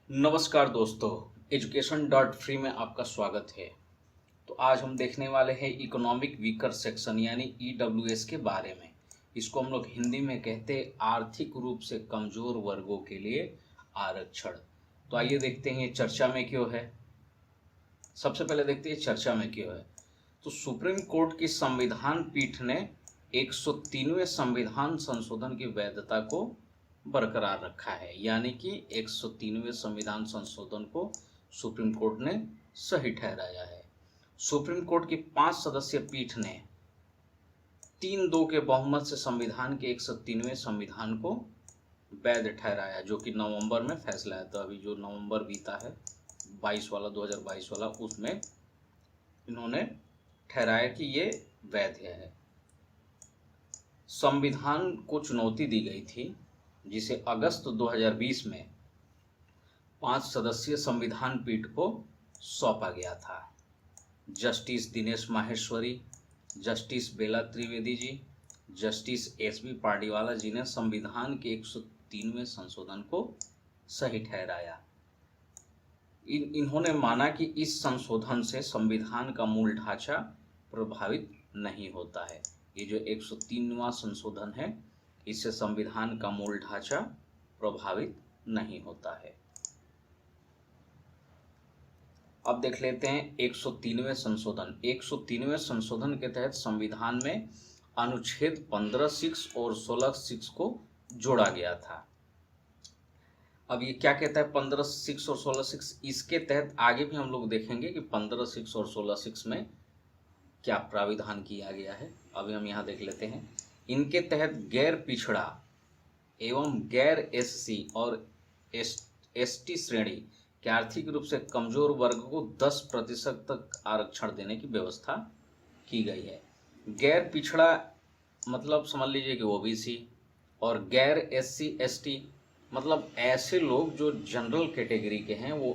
नमस्कार दोस्तों, education dot free में आपका स्वागत है। तो आज हम देखने वाले हैं इकोनॉमिक वीकर सेक्शन यानी ईडब्ल्यूएस के बारे में। इसको हम लोग हिंदी में कहते हैं आर्थिक रूप से कमज़ोर वर्गों के लिए आरक्षण। तो आइए देखते हैं ये चर्चा में क्यों है। सबसे पहले देखते हैं चर्चा में क्यों है। तो सुप्रीम कोर्ट की संविधान पीठ ने 103वें संविधान संशोधन की वैधता को बरकरार रखा है, यानी कि 103वें संविधान संशोधन को सुप्रीम कोर्ट ने सही ठहराया है। सुप्रीम कोर्ट की 5 सदस्यीय पीठ ने 3-2 के बहुमत से संविधान के 103वें संविधान को वैध ठहराया, जो कि नवंबर में फैसला है। तो अभी जो नवंबर बीता है 2022 वाला, उसमें इन्होंने ठहराया कि ये वैध है। संविधान को चुनौती दी गई थी, जिसे अगस्त 2020 में 5 सदस्यीय संविधान पीठ को सौंपा गया था। जस्टिस दिनेश माहेश्वरी, जस्टिस बेला त्रिवेदी जी, जस्टिस एसबी पार्डीवाला जी ने संविधान के 103वें संशोधन को सही ठहराया। इन्होंने माना कि इस संशोधन से संविधान का मूल ढांचा प्रभावित नहीं होता है। ये जो 103वां संशोधन है, इससे संविधान का मूल ढांचा प्रभावित नहीं होता है। अब देख लेते हैं 103वें संशोधन। 103वें संशोधन के तहत संविधान में अनुच्छेद 15(6) और 16(6) को जोड़ा गया था। अब ये क्या कहता है 15(6) और 16(6)? इसके तहत आगे भी हम लोग देखेंगे कि 15(6) और 16(6) में क्या प्राविधान किया गया है। अभी हम यहाँ देख लेते हैं। इनके तहत गैर पिछड़ा एवं गैर एससी और एसटी श्रेणी के आर्थिक रूप से कमजोर वर्ग को 10% तक आरक्षण देने की व्यवस्था की गई है। गैर पिछड़ा मतलब समझ लीजिए कि ओबीसी, और गैर एससी एसटी मतलब ऐसे लोग जो जनरल कैटेगरी के हैं, वो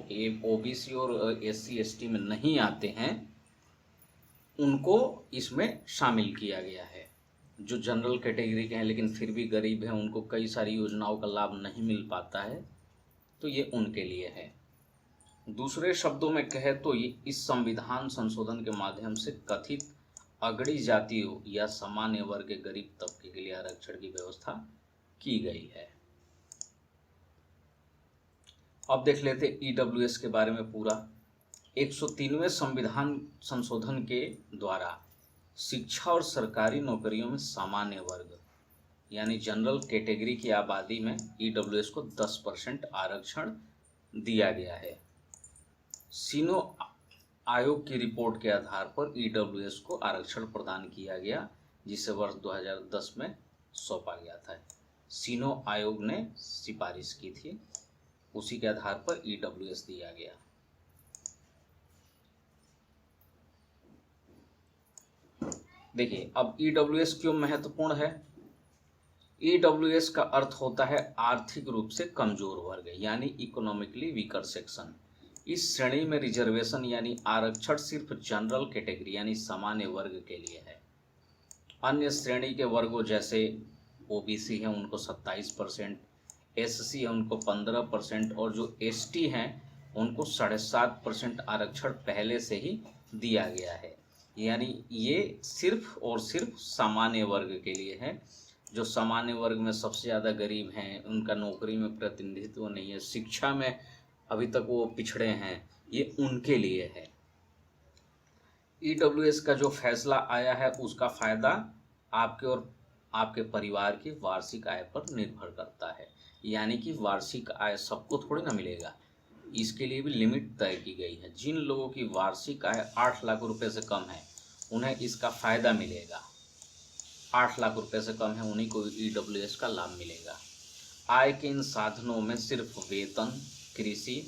ओबीसी और एससी एसटी में नहीं आते हैं, उनको इसमें शामिल किया गया है। जो जनरल कैटेगरी के हैं लेकिन फिर भी गरीब हैं, उनको कई सारी योजनाओं का लाभ नहीं मिल पाता है, तो ये उनके लिए है। दूसरे शब्दों में कहे तो ये इस संविधान संशोधन के माध्यम से कथित अगड़ी जातियों या सामान्य वर्ग के गरीब तबके के लिए आरक्षण की व्यवस्था की गई है। अब देख लेते ईडब्ल्यूएस के बारे में पूरा। 103वें संविधान संशोधन के द्वारा शिक्षा और सरकारी नौकरियों में सामान्य वर्ग यानी जनरल कैटेगरी की आबादी में ईडब्ल्यूएस को 10% आरक्षण दिया गया है। सीनो आयोग की रिपोर्ट के आधार पर ईडब्ल्यूएस को आरक्षण प्रदान किया गया, जिसे वर्ष 2010 में सौंपा गया था। सीनो आयोग ने सिफारिश की थी, उसी के आधार पर ईडब्ल्यूएस दिया गया। देखिए, अब ईडब्ल्यूएस क्यों महत्वपूर्ण है। ईडब्ल्यूएस का अर्थ होता है आर्थिक रूप से कमजोर वर्ग यानी इकोनॉमिकली वीकर सेक्शन। इस श्रेणी में रिजर्वेशन यानी आरक्षण सिर्फ जनरल कैटेगरी यानी सामान्य वर्ग के लिए है। अन्य श्रेणी के वर्गों जैसे ओबीसी हैं उनको 27%, एससी है उनको 15% और जो एसटी हैं उनको 7.5% आरक्षण पहले से ही दिया गया है। यानी ये सिर्फ और सिर्फ सामान्य वर्ग के लिए है। जो सामान्य वर्ग में सबसे ज़्यादा गरीब हैं, उनका नौकरी में प्रतिनिधित्व नहीं है, शिक्षा में अभी तक वो पिछड़े हैं, ये उनके लिए है। ईडब्ल्यूएस का जो फैसला आया है उसका फ़ायदा आपके और आपके परिवार की वार्षिक आय पर निर्भर करता है। यानी कि वार्षिक आय सबको थोड़ी ना मिलेगा, इसके लिए भी लिमिट तय की गई है। जिन लोगों की वार्षिक आय 8 लाख रुपए से कम है उन्हें इसका फ़ायदा मिलेगा। 8 लाख रुपए से कम है उन्हीं को ईडब्ल्यूएस का लाभ मिलेगा। आय के इन साधनों में सिर्फ वेतन, कृषि,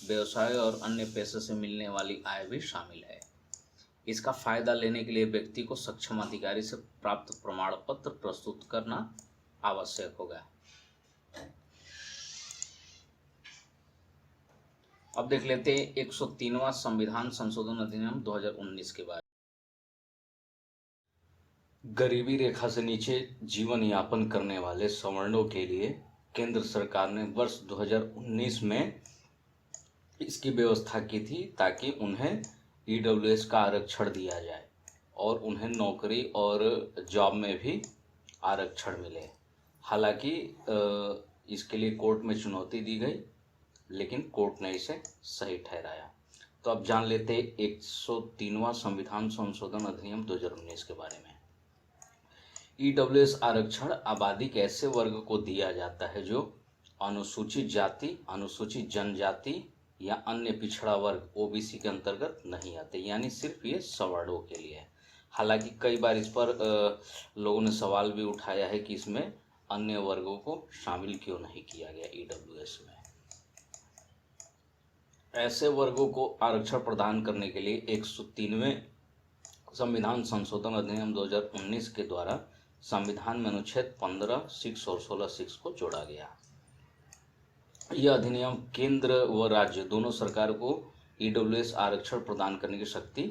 व्यवसाय और अन्य पेशे से मिलने वाली आय भी शामिल है। इसका फ़ायदा लेने के लिए व्यक्ति को सक्षम अधिकारी से प्राप्त प्रमाण पत्र प्रस्तुत करना आवश्यक होगा। अब देख लेते हैं 103वां संविधान संशोधन अधिनियम 2019 के बारे में। गरीबी रेखा से नीचे जीवन यापन करने वाले सवर्णों के लिए केंद्र सरकार ने वर्ष 2019 में इसकी व्यवस्था की थी ताकि उन्हें ईडब्ल्यूएस का आरक्षण दिया जाए और उन्हें नौकरी और जॉब में भी आरक्षण मिले। हालांकि इसके लिए कोर्ट में चुनौती दी गई, लेकिन कोर्ट ने इसे सही ठहराया। तो अब जान लेते 103वां संविधान संशोधन अधिनियम 2019 के बारे में। ईडब्ल्यूएस आरक्षण आबादी के ऐसे वर्ग को दिया जाता है जो अनुसूचित जाति, अनुसूचित जनजाति या अन्य पिछड़ा वर्ग ओबीसी के अंतर्गत नहीं आते, यानी सिर्फ ये सवर्णों के लिए है। हालांकि कई बार इस पर लोगों ने सवाल भी उठाया है कि इसमें अन्य वर्गों को शामिल क्यों नहीं किया गया ईडब्ल्यूएस में। ऐसे वर्गों को आरक्षण प्रदान करने के लिए 103वें संविधान संशोधन अधिनियम 2019 के द्वारा संविधान में अनुच्छेद 15(6) और 16(6) को जोड़ा गया। यह अधिनियम केंद्र व राज्य दोनों सरकार को ईडब्ल्यूएस आरक्षण प्रदान करने की शक्ति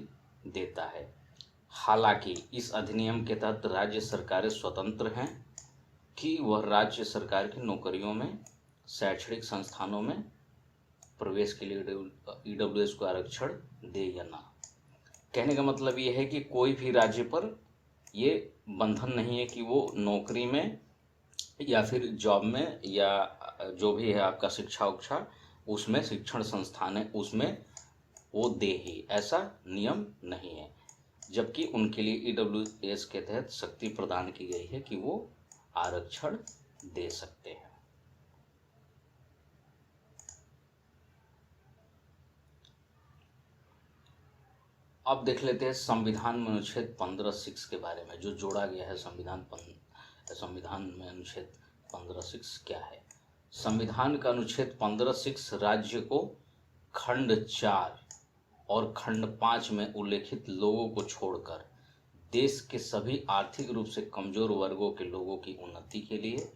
देता है। हालांकि इस अधिनियम के तहत राज्य सरकारें स्वतंत्र हैं कि वह राज्य सरकार की नौकरियों में, शैक्षणिक संस्थानों में प्रवेश के लिए ईडब्ल्यूएस को आरक्षण दे या ना। कहने का मतलब ये है कि कोई भी राज्य पर ये बंधन नहीं है कि वो नौकरी में या फिर जॉब में या जो भी है आपका शिक्षा उक्षा, उसमें शिक्षण संस्थान है उसमें वो दे ही, ऐसा नियम नहीं है। जबकि उनके लिए ईडब्ल्यूएस के तहत शक्ति प्रदान की गई है कि वो आरक्षण दे सकते हैं। अब देख लेते हैं संविधान में अनुच्छेद 15(6) के बारे में, जो जोड़ा गया है संविधान में अनुच्छेद 15(6) क्या है। संविधान का अनुच्छेद 15(6) राज्य को खंड 4 और खंड 5 में उल्लेखित लोगों को छोड़कर देश के सभी आर्थिक रूप से कमजोर वर्गों के लोगों की उन्नति के लिए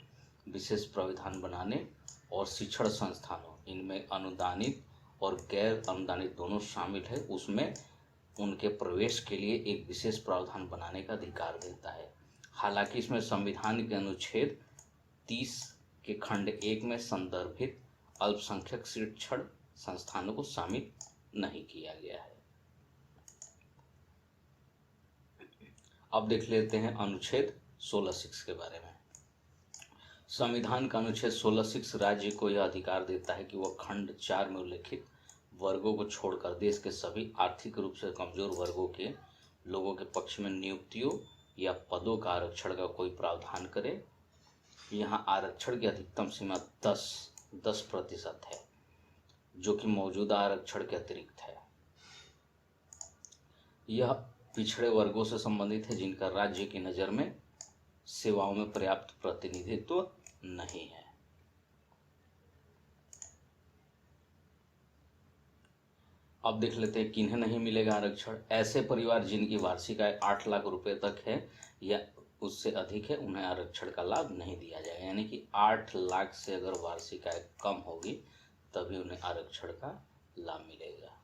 विशेष प्रावधान बनाने और शिक्षण संस्थानों, इनमें अनुदानित और गैर अनुदानित दोनों शामिल है, उसमें उनके प्रवेश के लिए एक विशेष प्रावधान बनाने का अधिकार देता है। हालांकि इसमें संविधान के अनुच्छेद 30 के खंड 1 में संदर्भित अल्पसंख्यक शिक्षण संस्थानों को शामिल नहीं किया गया है। अब देख लेते हैं अनुच्छेद 16(6) के बारे में। संविधान का अनुच्छेद 16(6) राज्य को यह अधिकार देता है कि वह खंड 4 में उल्लेखित वर्गों को छोड़कर देश के सभी आर्थिक रूप से कमजोर वर्गों के लोगों के पक्ष में नियुक्तियों या पदों का आरक्षण का कोई प्रावधान करे। यहाँ आरक्षण की अधिकतम सीमा 10% है, जो कि मौजूदा आरक्षण के अतिरिक्त है। यह पिछड़े वर्गों से संबंधित है जिनका राज्य की नज़र में सेवाओं में पर्याप्त प्रतिनिधित्व नहीं है। अब देख लेते हैं किन्हें नहीं मिलेगा आरक्षण। ऐसे परिवार जिनकी वार्षिक आय 8 लाख रुपए तक है या उससे अधिक है, उन्हें आरक्षण का लाभ नहीं दिया जाएगा। यानी कि 8 लाख से अगर वार्षिक आय कम होगी तभी उन्हें आरक्षण का लाभ मिलेगा।